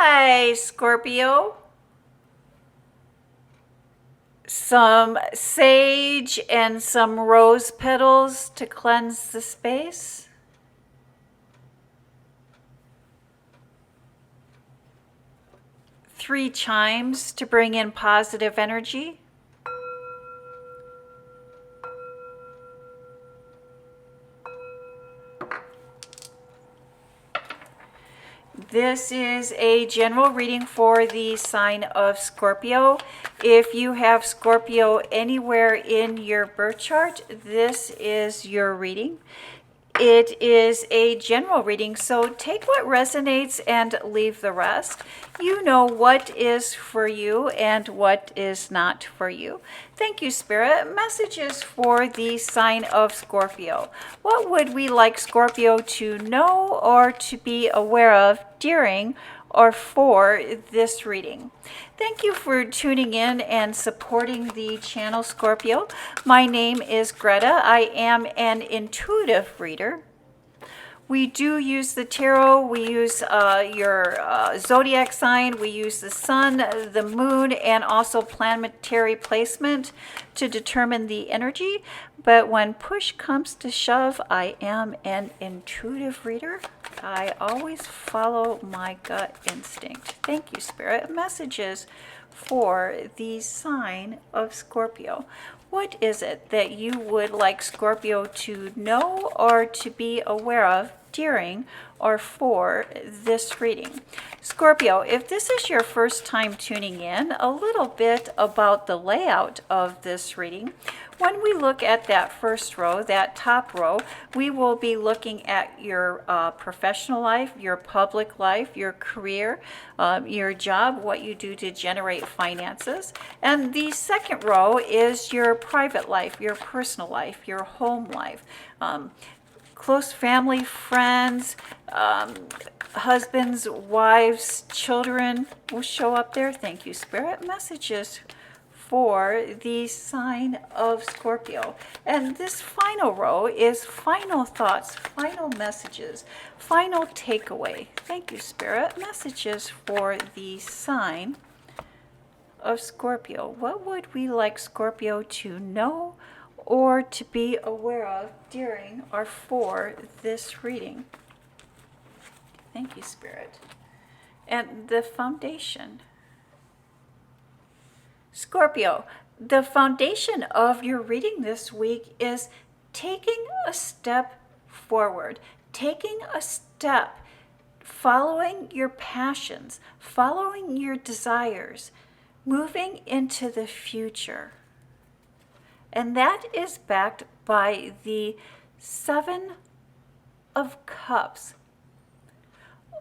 Hi, Scorpio. Some sage and some rose petals to cleanse the space. Three chimes to bring in positive energy. This is a general reading for the sign of Scorpio. If you have Scorpio anywhere in your birth chart, this is your reading. It is a general reading, so take what resonates and leave the rest. You know what is for you and what is not for you. Thank you, Spirit. Messages for the sign of Scorpio. What would we like Scorpio to know or to be aware of during or for this reading? Thank you for tuning in and supporting the channel, Scorpio. My name is Greta. I am an intuitive reader. We do use the tarot. We use your zodiac sign. We use the sun, the moon, and also planetary placement to determine the energy. But when push comes to shove, I am an intuitive reader. I always follow my gut instinct. Thank you, Spirit. Messages for the sign of Scorpio. What is it that you would like Scorpio to know or to be aware of during or for this reading? Scorpio, if this is your first time tuning in, a little bit about the layout of this reading. When we look at that first row, that top row, we will be looking at your professional life, your public life, your career, your job, what you do to generate finances. And the second row is your private life, your personal life, your home life. Close family, friends, husbands, wives, children will show up there. Thank you, Spirit. Messages for the sign of Scorpio. And this final row is final thoughts, final messages, final takeaway. Thank you, Spirit. Messages for the sign of Scorpio. What would we like Scorpio to know or to be aware of during or for this reading? Thank you, Spirit. And the foundation. Scorpio, the foundation of your reading this week is taking a step forward, taking a step, following your passions, following your desires, moving into the future. And that is backed by the Seven of Cups.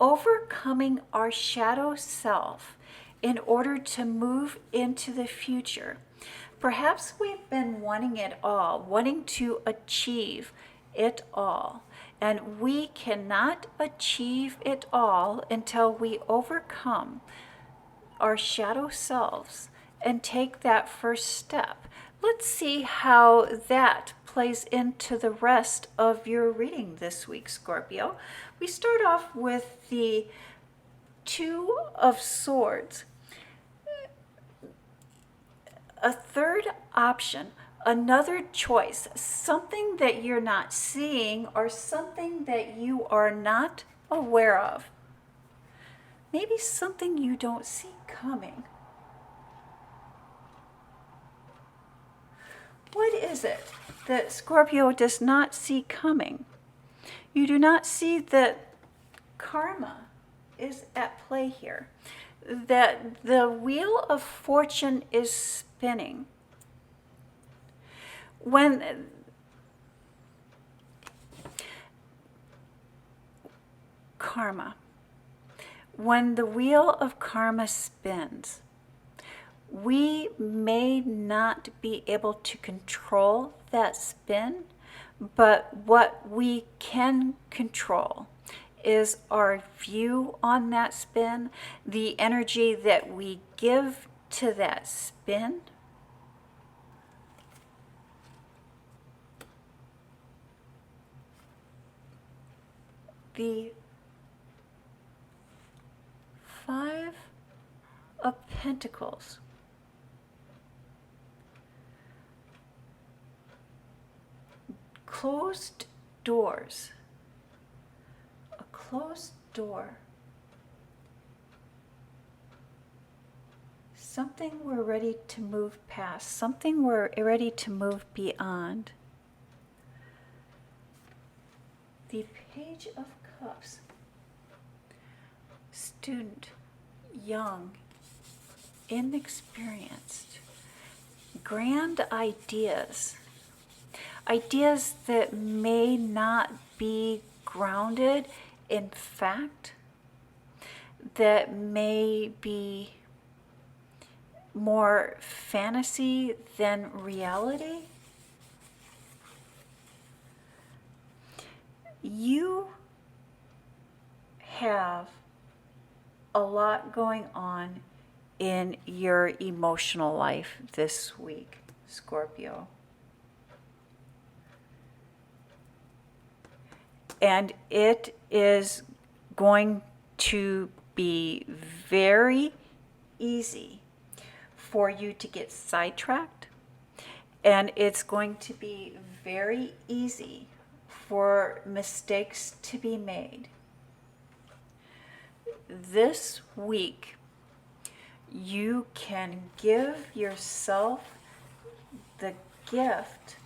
Overcoming our shadow self in order to move into the future. Perhaps we've been wanting it all, wanting to achieve it all. And we cannot achieve it all until we overcome our shadow selves and take that first step. Let's see how that plays into the rest of your reading this week, Scorpio. We start off with the Two of Swords. A third option, another choice, something that you're not seeing or something that you are not aware of. Maybe something you don't see coming. What is it that Scorpio does not see coming? You do not see that karma is at play here, that the wheel of fortune is spinning. When karma, when the wheel of karma spins, we may not be able to control that spin, but what we can control is our view on that spin, the energy that we give to that spin. The 5 Pentacles. Closed doors. A closed door. Something we're ready to move past. Something we're ready to move beyond. The Page of Cups. Student, young, inexperienced, grand ideas. Ideas that may not be grounded in fact, that may be more fantasy than reality. You have a lot going on in your emotional life this week, Scorpio. And it is going to be very easy for you to get sidetracked. And it's going to be very easy for mistakes to be made. This week, you can give yourself the gift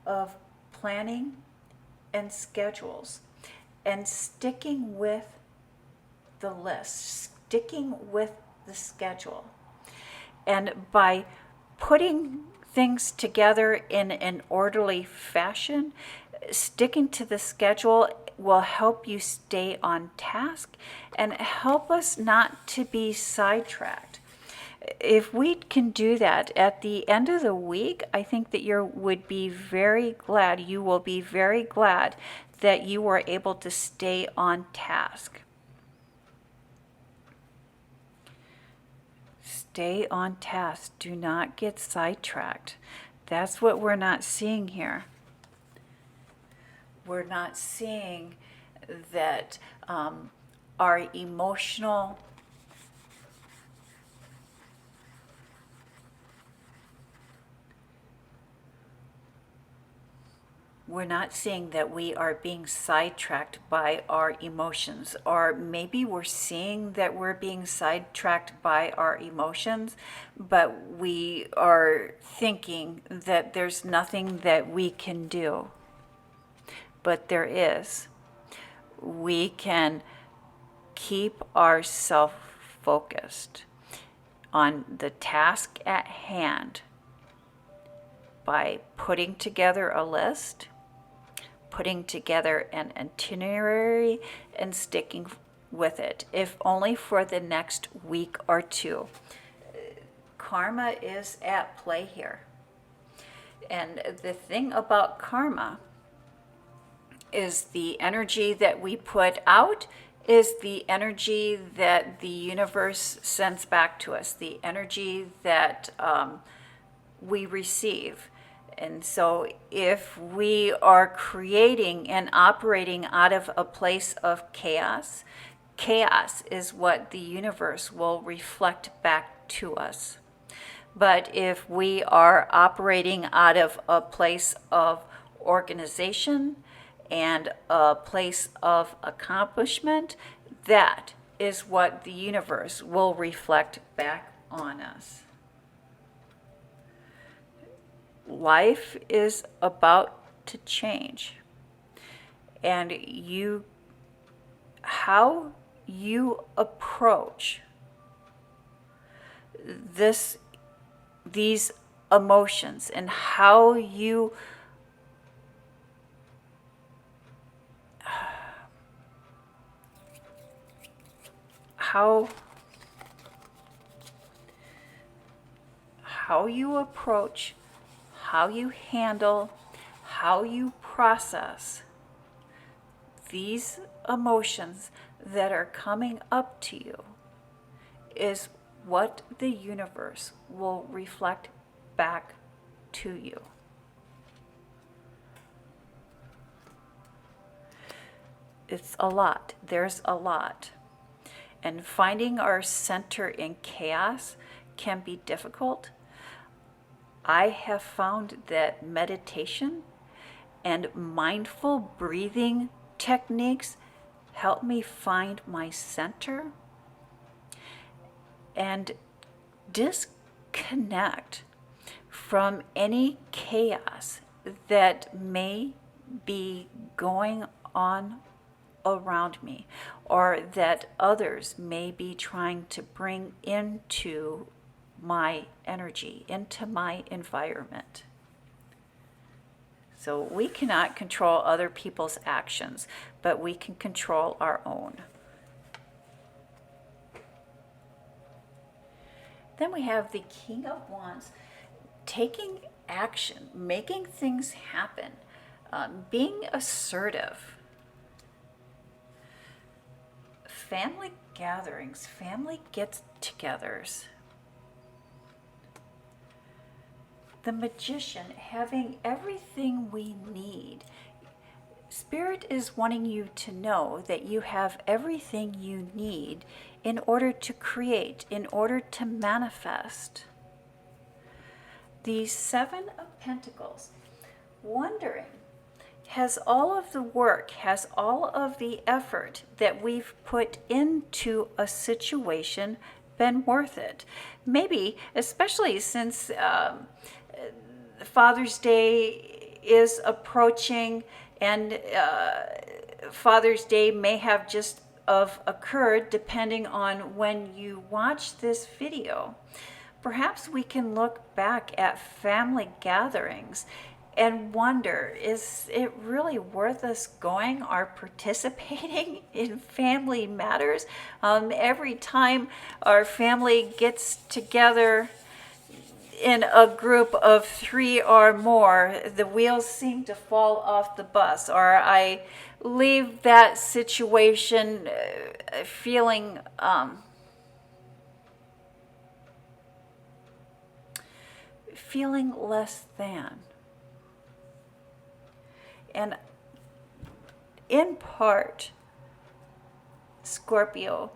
of planning and schedules and sticking with the list, sticking with the schedule. And by putting things together in an orderly fashion, sticking to the schedule will help you stay on task and help us not to be sidetracked. If we can do that at the end of the week, I think that you will be very glad that you were able to stay on task. Stay on task. Do not get sidetracked. That's what we're not seeing here. We're not seeing that our emotional we're not seeing that we are being sidetracked by our emotions, or maybe we're seeing that we're being sidetracked by our emotions, but we are thinking that there's nothing that we can do. But there is. We can keep ourselves focused on the task at hand by putting together a list, putting together an itinerary, and sticking with it, if only for the next week or two. Karma is at play here. And the thing about karma is the energy that we put out is the energy that the universe sends back to us, the energy that we receive. And so if we are creating and operating out of a place of chaos, chaos is what the universe will reflect back to us. But if we are operating out of a place of organization and a place of accomplishment, that is what the universe will reflect back on us. Life is about to change. And how you approach these emotions and how you approach, how you handle, how you process these emotions that are coming up to you is what the universe will reflect back to you. It's a lot. There's a lot. and finding our center in chaos can be difficult. I have found that meditation and mindful breathing techniques help me find my center and disconnect from any chaos that may be going on around me, or that others may be trying to bring into my energy, into my environment. So we cannot control other people's actions, but we can control our own. Then we have the King of Wands, taking action, making things happen, being assertive. Family gatherings, family get-togethers. The Magician, having everything we need. Spirit is wanting you to know that you have everything you need in order to create, in order to manifest. The Seven of Pentacles, wondering, has all of the work, has all of the effort that we've put into a situation been worth it? Maybe, especially since Father's Day is approaching, and Father's Day may have just occurred depending on when you watch this video. Perhaps we can look back at family gatherings and wonder, is it really worth us going or participating in family matters? Every time our family gets together in a group of 3 or more, the wheels seem to fall off the bus, or I leave that situation feeling less than. And in part, Scorpio,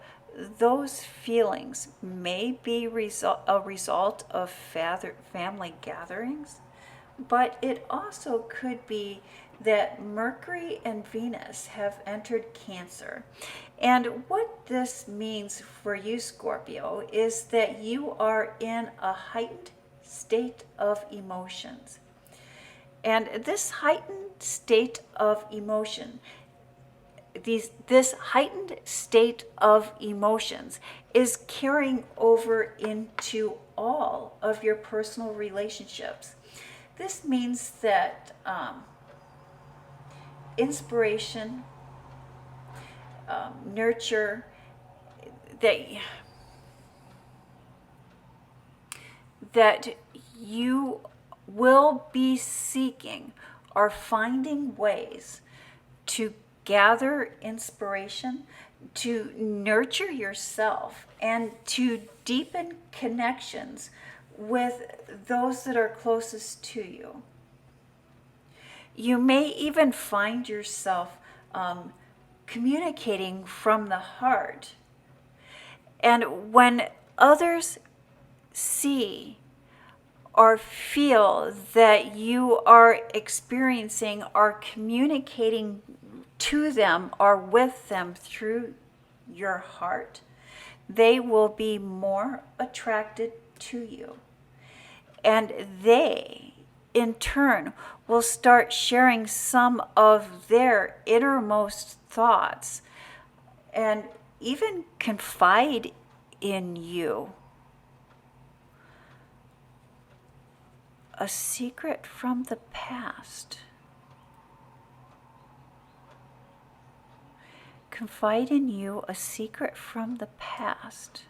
those feelings may be a result of family gatherings, but it also could be that Mercury and Venus have entered Cancer. And what this means for you, Scorpio, is that you are in a heightened state of emotions. And this heightened state of emotion, this heightened state of emotions is carrying over into all of your personal relationships. This means that inspiration, nurture, that you will be seeking or finding ways to gather inspiration, to nurture yourself, and to deepen connections with those that are closest to you. You may even find yourself communicating from the heart. And when others see or feel that you are experiencing or communicating to them or with them through your heart, they will be more attracted to you. And they, in turn, will start sharing some of their innermost thoughts and even confide in you. A secret from the past. Confide in you a secret from the past.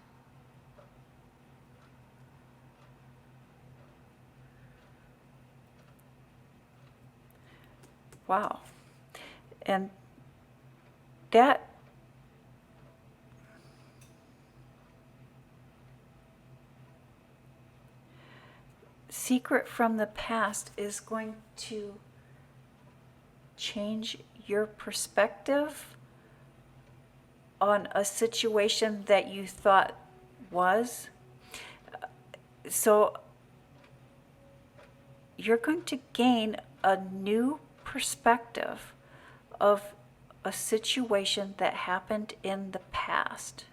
Wow. And that secret from the past is going to change your perspective on a situation that you thought was. So you're going to gain a new perspective of a situation that happened in the past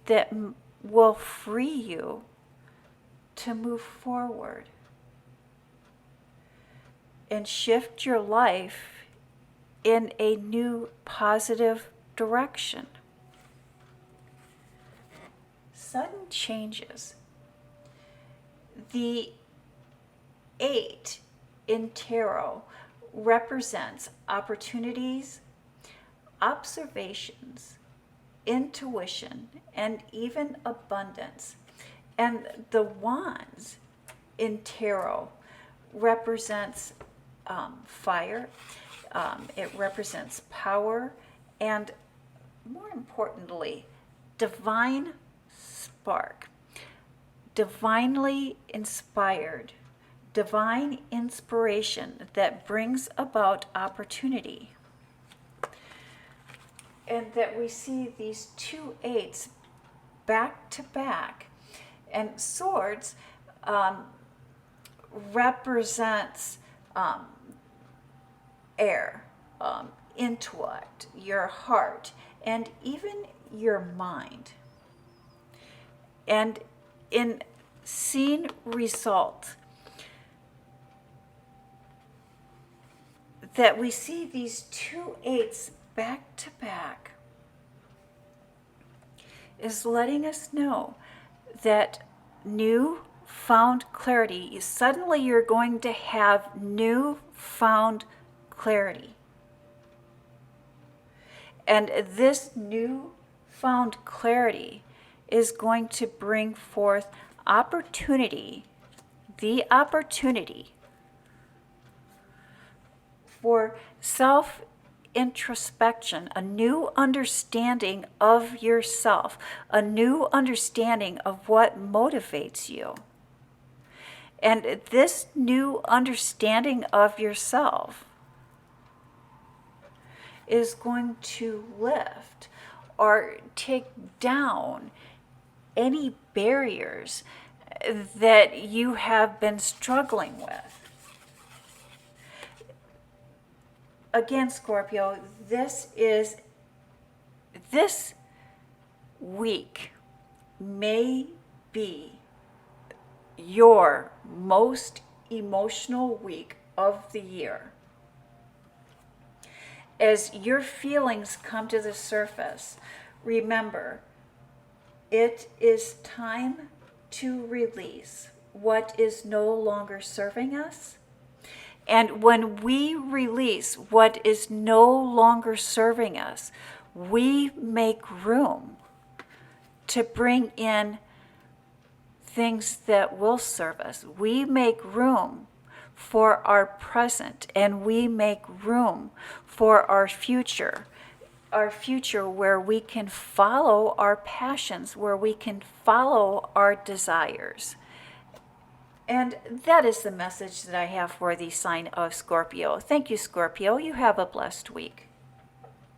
that will free you to move forward and shift your life in a new positive direction. Sudden changes. The 8 in tarot represents opportunities, observations, intuition, and even abundance. And the wands in tarot represents fire. It represents power, and more importantly, divine spark, divinely inspired, divine inspiration that brings about opportunity. And that we see these 2 8s back to back. And swords represents air, intellect, your heart, and even your mind. And in seeing results, that we see these 2 8s back to back is letting us know that new found clarity, suddenly you're going to have new found clarity. And this new found clarity is going to bring forth opportunity, the opportunity for self-introspection, a new understanding of yourself, a new understanding of what motivates you. And this new understanding of yourself is going to lift or take down any barriers that you have been struggling with. Again, Scorpio, this week may be your most emotional week of the year. As your feelings come to the surface, remember, it is time to release what is no longer serving us. And when we release what is no longer serving us, we make room to bring in things that will serve us. We make room for our present, and we make room for our future where we can follow our passions, where we can follow our desires. And that is the message that I have for the sign of Scorpio. Thank you, Scorpio. You have a blessed week.